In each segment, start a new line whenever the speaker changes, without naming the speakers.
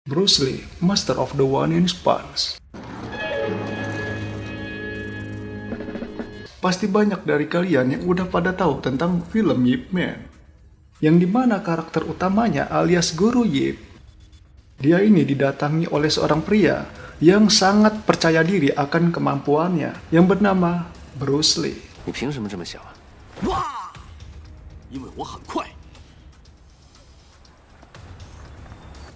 Bruce Lee, Master of the One-Inch Punch. Pasti banyak dari kalian yang udah pada tahu tentang film Ip Man, yang dimana karakter utamanya alias Guru Yip. Dia ini didatangi oleh seorang pria yang sangat percaya diri akan kemampuannya yang bernama Bruce Lee.
你凭什么这么想啊？哇！因为我很快。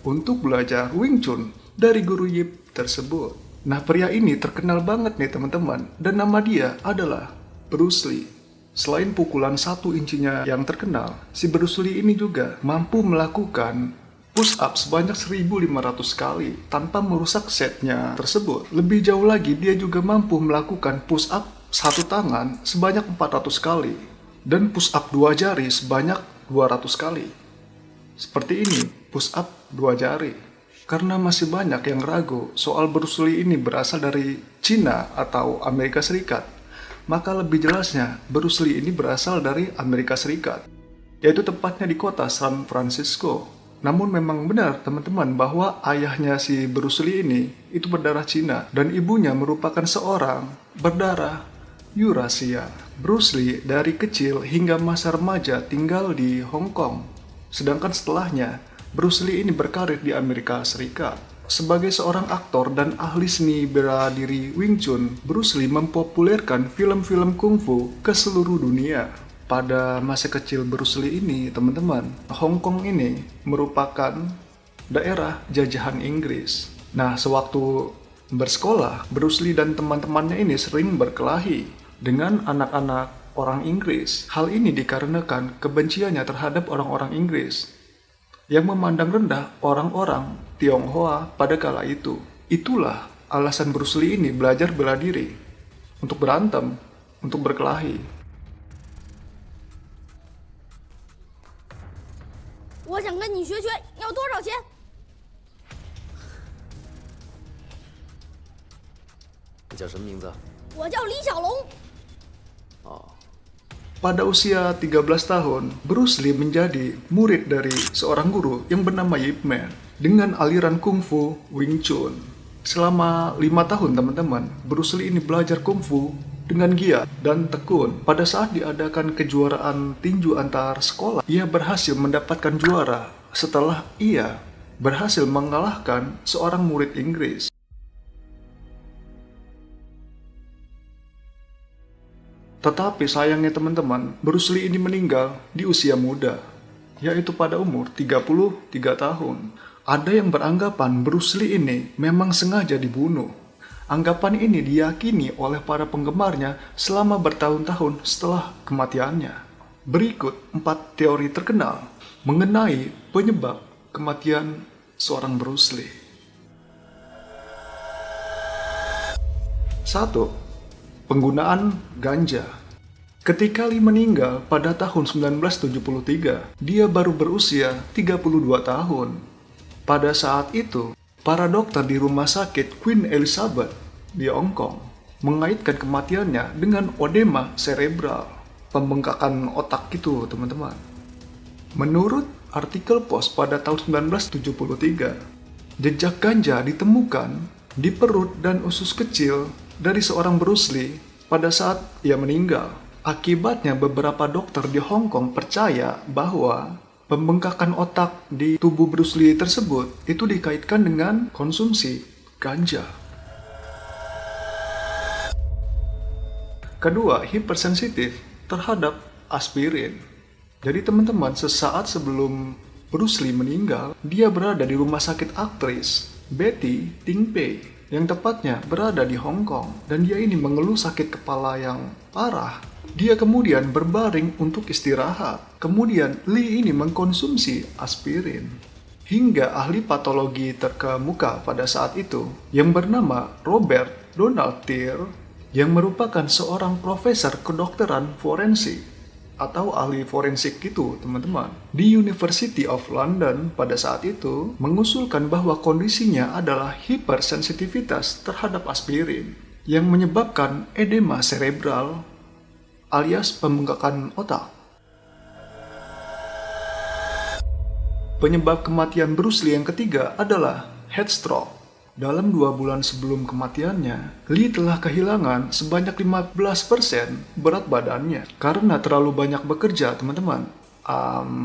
Untuk belajar Wing Chun dari Guru Yip tersebut. Nah, pria ini terkenal banget nih teman-teman, dan nama dia adalah Bruce Lee. Selain pukulan 1 incinya yang terkenal, si Bruce Lee ini juga mampu melakukan push up sebanyak 1500 kali tanpa merusak setnya tersebut. Lebih jauh lagi, dia juga mampu melakukan push up 1 tangan sebanyak 400 kali dan push up 2 jari sebanyak 200 kali. Seperti ini, push up 2 jari. Karena masih banyak yang ragu soal Bruce Lee ini berasal dari Cina atau Amerika Serikat, maka lebih jelasnya Bruce Lee ini berasal dari Amerika Serikat, yaitu tepatnya di kota San Francisco. Namun memang benar teman-teman bahwa ayahnya si Bruce Lee ini itu berdarah Cina dan ibunya merupakan seorang berdarah Eurasia. Bruce Lee dari kecil hingga masa remaja tinggal di Hong Kong. Sedangkan setelahnya, Bruce Lee ini berkarir di Amerika Serikat. Sebagai seorang aktor dan ahli seni bela diri Wing Chun, Bruce Lee mempopulerkan film-film kungfu ke seluruh dunia. Pada masa kecil Bruce Lee ini, teman-teman, Hong Kong ini merupakan daerah jajahan Inggris. Nah, sewaktu bersekolah, Bruce Lee dan teman-temannya ini sering berkelahi dengan anak-anak orang Inggris. Hal ini dikarenakan kebenciannya terhadap orang-orang Inggris yang memandang rendah orang-orang Tionghoa pada kala itu. Itulah alasan Bruce Lee ini belajar bela diri, untuk berantem, untuk berkelahi.
我想跟你学拳，要多少钱？
你叫什么名字？
我叫李小龙。
哦，
Pada usia 13 tahun, Bruce Lee menjadi murid dari seorang guru yang bernama Yip Man dengan aliran kungfu Wing Chun. Selama 5 tahun teman-teman, Bruce Lee ini belajar kungfu dengan giat dan tekun. Pada saat diadakan kejuaraan tinju antar sekolah, ia berhasil mendapatkan juara setelah ia berhasil mengalahkan seorang murid Inggris. Tetapi sayangnya teman-teman, Bruce Lee ini meninggal di usia muda, yaitu pada umur 33 tahun. Ada yang beranggapan Bruce Lee ini memang sengaja dibunuh. Anggapan ini diyakini oleh para penggemarnya selama bertahun-tahun setelah kematiannya. Berikut 4 teori terkenal mengenai penyebab kematian seorang Bruce Lee. 1. Penggunaan ganja. Ketika Lee meninggal pada tahun 1973, dia baru berusia 32 tahun. Pada saat itu, para dokter di rumah sakit Queen Elizabeth di Hong Kong mengaitkan kematiannya dengan edema cerebral, pembengkakan otak gitu, teman-teman. Menurut artikel Post pada tahun 1973, jejak ganja ditemukan di perut dan usus kecil dari seorang Bruce Lee pada saat ia meninggal. Akibatnya beberapa dokter di Hong Kong percaya bahwa pembengkakan otak di tubuh Bruce Lee tersebut itu dikaitkan dengan konsumsi ganja. Kedua, hipersensitif terhadap aspirin. Jadi teman-teman, sesaat sebelum Bruce Lee meninggal, dia berada di rumah sakit aktris Betty Ting Pei yang tepatnya berada di Hong Kong, dan dia ini mengeluh sakit kepala yang parah. Dia kemudian berbaring untuk istirahat. Kemudian Lee ini mengkonsumsi aspirin. Hingga ahli patologi terkemuka pada saat itu yang bernama Robert Donald Teer, yang merupakan seorang profesor kedokteran forensik atau ahli forensik gitu teman-teman, di University of London pada saat itu mengusulkan bahwa kondisinya adalah hipersensitivitas terhadap aspirin yang menyebabkan edema cerebral alias pembengkakan otak. Penyebab kematian Bruce Lee yang ketiga adalah head stroke. Dalam 2 bulan sebelum kematiannya, Lee telah kehilangan sebanyak 15% berat badannya karena terlalu banyak bekerja, teman-teman.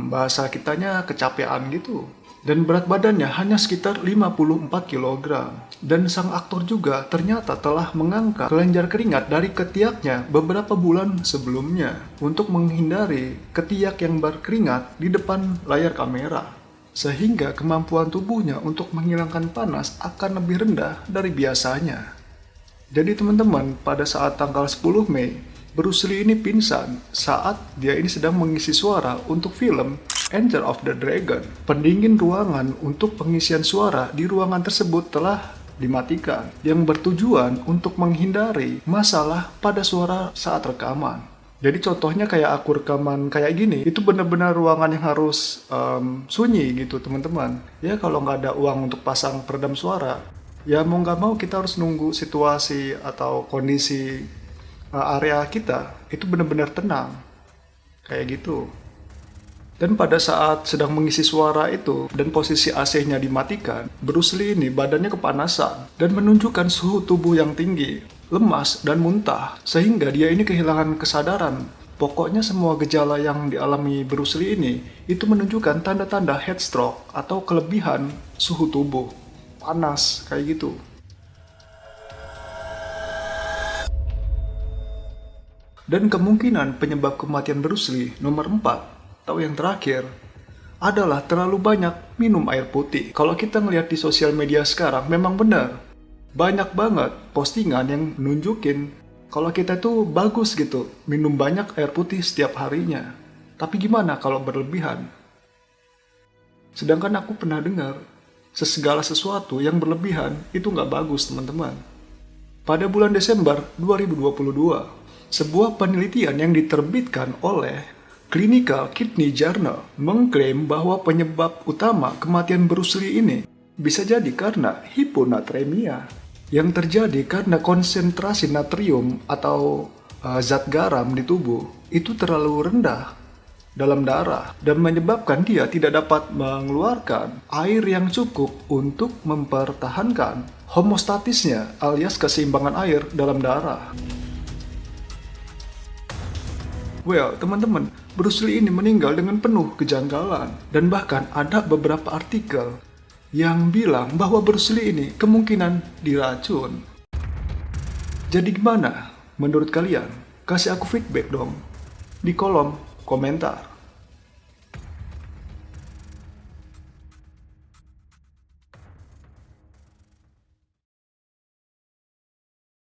Bahasa kitanya kecapean gitu. Dan berat badannya hanya sekitar 54 kg. Dan sang aktor juga ternyata telah mengangkat kelenjar keringat dari ketiaknya beberapa bulan sebelumnya untuk menghindari ketiak yang berkeringat di depan layar kamera. Sehingga kemampuan tubuhnya untuk menghilangkan panas akan lebih rendah dari biasanya. Jadi teman-teman, pada saat tanggal 10 Mei, Bruce Lee ini pingsan saat dia ini sedang mengisi suara untuk film Enter of the Dragon. Pendingin ruangan untuk pengisian suara di ruangan tersebut telah dimatikan, yang bertujuan untuk menghindari masalah pada suara saat rekaman. Jadi contohnya kayak aku rekaman kayak gini, itu benar-benar ruangan yang harus sunyi gitu teman-teman. Ya kalau nggak ada uang untuk pasang peredam suara, ya mau nggak mau kita harus nunggu situasi atau kondisi area kita itu benar-benar tenang. Kayak gitu. Dan pada saat sedang mengisi suara itu dan posisi AC-nya dimatikan, Bruce Lee ini badannya kepanasan dan menunjukkan suhu tubuh yang tinggi, lemas dan muntah, sehingga dia ini kehilangan kesadaran. Pokoknya semua gejala yang dialami Bruce Lee ini itu menunjukkan tanda-tanda heat stroke atau kelebihan suhu tubuh, panas kayak gitu. Dan kemungkinan penyebab kematian Bruce Lee nomor 4 atau yang terakhir adalah terlalu banyak minum air putih. Kalau kita ngelihat di sosial media sekarang memang benar. Banyak banget postingan yang nunjukin kalau kita tuh bagus gitu minum banyak air putih setiap harinya. Tapi gimana kalau berlebihan? Sedangkan aku pernah dengar segala sesuatu yang berlebihan itu nggak bagus, teman-teman. Pada bulan Desember 2022, sebuah penelitian yang diterbitkan oleh Clinical Kidney Journal mengklaim bahwa penyebab utama kematian Bruce Lee ini bisa jadi karena hiponatremia yang terjadi karena konsentrasi natrium atau zat garam di tubuh itu terlalu rendah dalam darah dan menyebabkan dia tidak dapat mengeluarkan air yang cukup untuk mempertahankan homostatisnya alias keseimbangan air dalam darah. Well, teman-teman, Bruce Lee ini meninggal dengan penuh kejanggalan. Dan bahkan ada beberapa artikel yang bilang bahwa Bruce Lee ini kemungkinan diracun. Jadi gimana menurut kalian? Kasih aku feedback dong di kolom komentar.